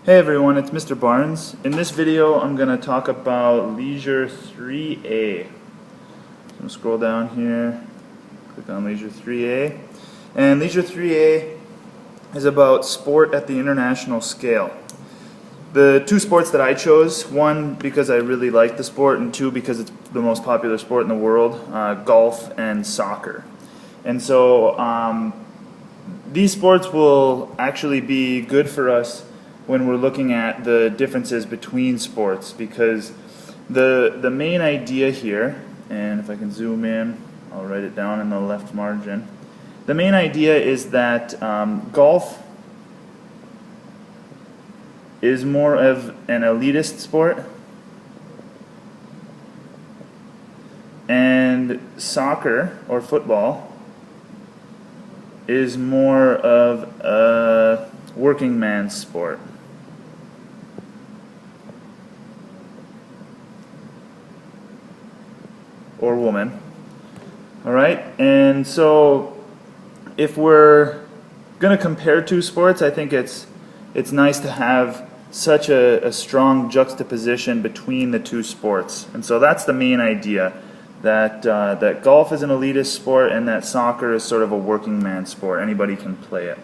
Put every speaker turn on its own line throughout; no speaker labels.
Hey everyone, it's Mr. Barnes. In this video I'm going to talk about Leisure 3A. So I'm going to scroll down here, click on Leisure 3A. And Leisure 3A is about sport at the international scale. The two sports that I chose, one because I really like the sport, and two because it's the most popular sport in the world, golf and soccer. And so these sports will actually be good for us when we're looking at the differences between sports, because the main idea here, and if I can zoom in, I'll write it down in the left margin. The main idea is that golf is more of an elitist sport, and soccer or football is more of a working man's sport. Or woman. Alright, and so if we're going to compare two sports, I think it's nice to have such a strong juxtaposition between the two sports. And so that's the main idea, that golf is an elitist sport and that soccer is sort of a working man sport. Anybody can play it.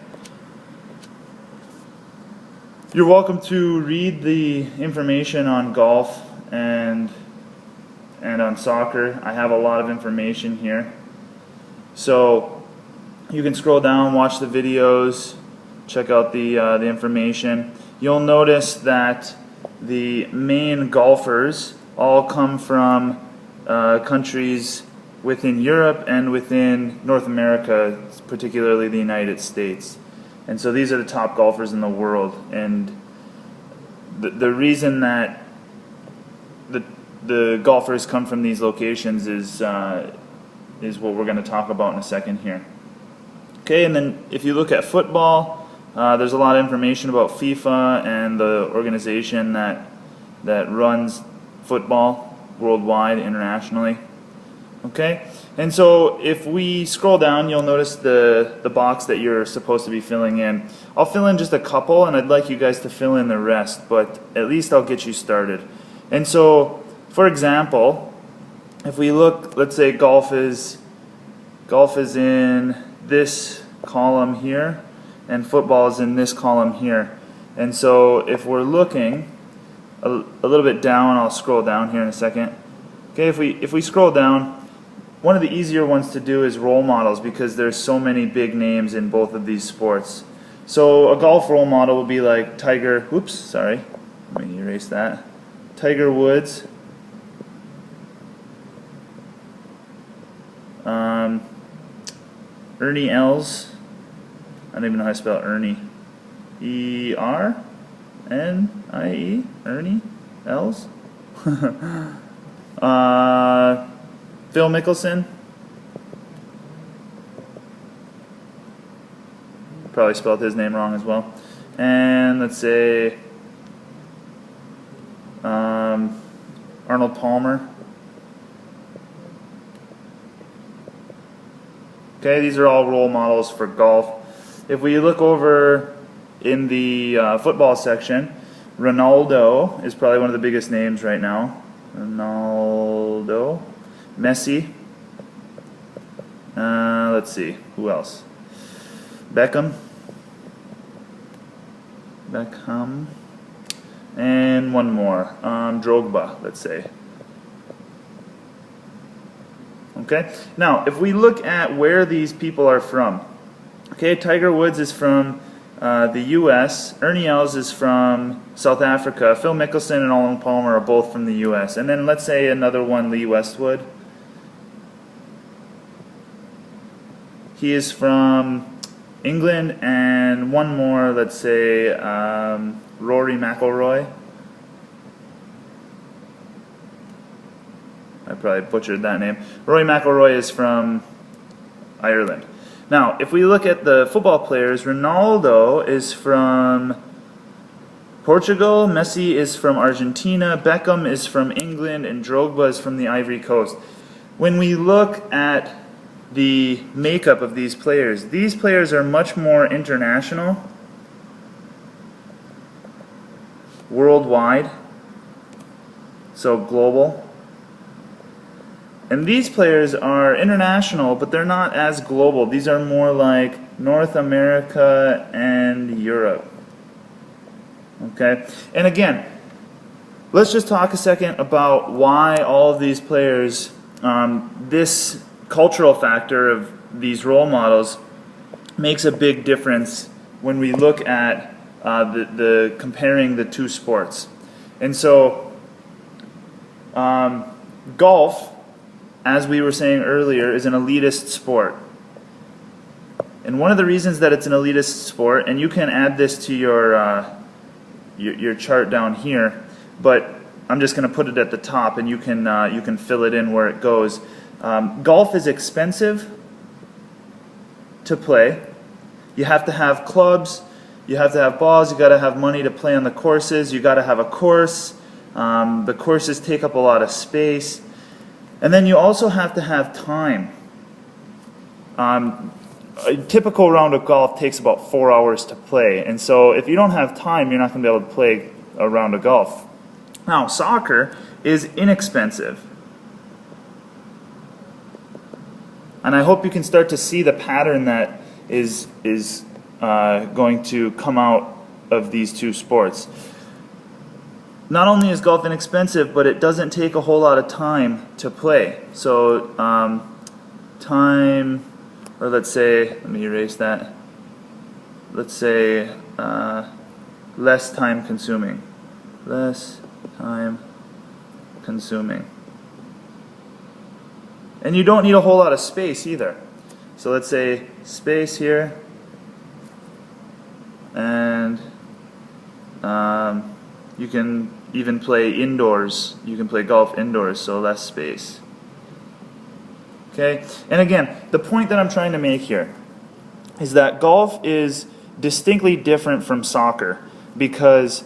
You're welcome to read the information on golf and on soccer. I have a lot of information here. So you can scroll down, watch the videos, check out the information. You'll notice that the main golfers all come from countries within Europe and within North America, particularly the United States. And so these are the top golfers in the world. And the reason that the golfers come from these locations is what we're going to talk about in a second here. Okay, and then if you look at football, there's a lot of information about FIFA and the organization that runs football worldwide, internationally. Okay, and so if we scroll down, you'll notice the box that you're supposed to be filling in. I'll fill in just a couple, and I'd like you guys to fill in the rest, but at least I'll get you started. And so, for example, if we look, let's say golf is in this column here, and football is in this column here. And so if we're looking a little bit down, I'll scroll down here in a second. Okay, if we scroll down, one of the easier ones to do is role models, because there's so many big names in both of these sports. So a golf role model would be like Tiger, oops, sorry, let me erase that. Tiger Woods, Ernie Els, I don't even know how to spell Ernie, E-R-N-I-E, Ernie Els. Phil Mickelson, probably spelled his name wrong as well. And let's say Arnold Palmer. Okay, these are all role models for golf. If we look over in the football section, Ronaldo is probably one of the biggest names right now. Ronaldo. Messi. Let's see, who else? Beckham. And one more, Drogba, let's say. Okay, now if we look at where these people are from, okay, Tiger Woods is from the U.S., Ernie Els is from South Africa, Phil Mickelson and Arnold Palmer are both from the U.S., and then let's say another one, Lee Westwood. He is from England, and one more, let's say Rory McIlroy. I probably butchered that name. Rory McIlroy is from Ireland. Now, if we look at the football players, Ronaldo is from Portugal, Messi is from Argentina, Beckham is from England, and Drogba is from the Ivory Coast. When we look at the makeup of these players are much more international worldwide, so global. And these players are international, but they're not as global. These are more like North America and Europe. Okay? And again, let's just talk a second about why all of these players, this cultural factor of these role models makes a big difference when we look at the comparing the two sports. And so, golf, as we were saying earlier, is an elitist sport. And one of the reasons that it's an elitist sport, and you can add this to your chart down here, but I'm just going to put it at the top, and you can fill it in where it goes. Golf is expensive to play. You have to have clubs, you have to have balls, you got to have money to play on the courses, you got to have a course. The courses take up a lot of space. And then you also have to have time. A typical round of golf takes about 4 hours to play. And so if you don't have time, you're not going to be able to play a round of golf. Now, soccer is inexpensive. And I hope you can start to see the pattern that is going to come out of these two sports. Not only is golf inexpensive, but it doesn't take a whole lot of time to play. So time, or let's say, let me erase that. Let's say less time consuming. Less time consuming. And you don't need a whole lot of space either. So let's say space here, and you can even play indoors. You can play golf indoors, so less space. Okay? And again, the point that I'm trying to make here is that golf is distinctly different from soccer because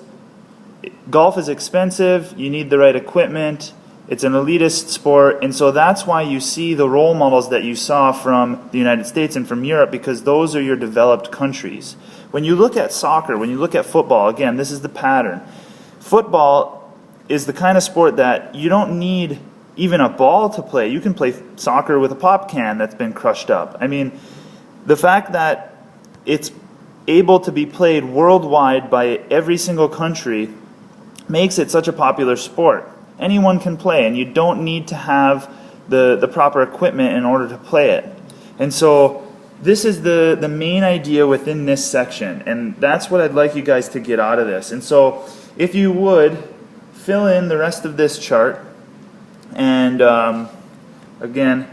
golf is expensive, you need the right equipment, it's an elitist sport, and so that's why you see the role models that you saw from the United States and from Europe, because those are your developed countries. When you look at soccer, when you look at football, again, this is the pattern. Football is the kind of sport that you don't need even a ball to play. You can play soccer with a pop can that's been crushed up. I mean, the fact that it's able to be played worldwide by every single country makes it such a popular sport. Anyone can play, and you don't need to have the proper equipment in order to play it. And so this is the main idea within this section, and that's what I'd like you guys to get out of this. And so if you would, fill in the rest of this chart, and again,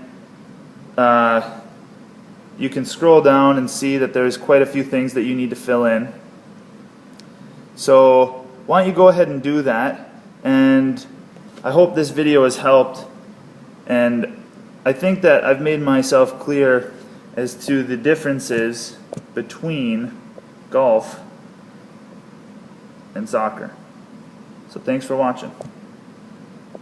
you can scroll down and see that there's quite a few things that you need to fill in. So why don't you go ahead and do that, and I hope this video has helped, and I think that I've made myself clear as to the differences between golf and soccer. So thanks for watching.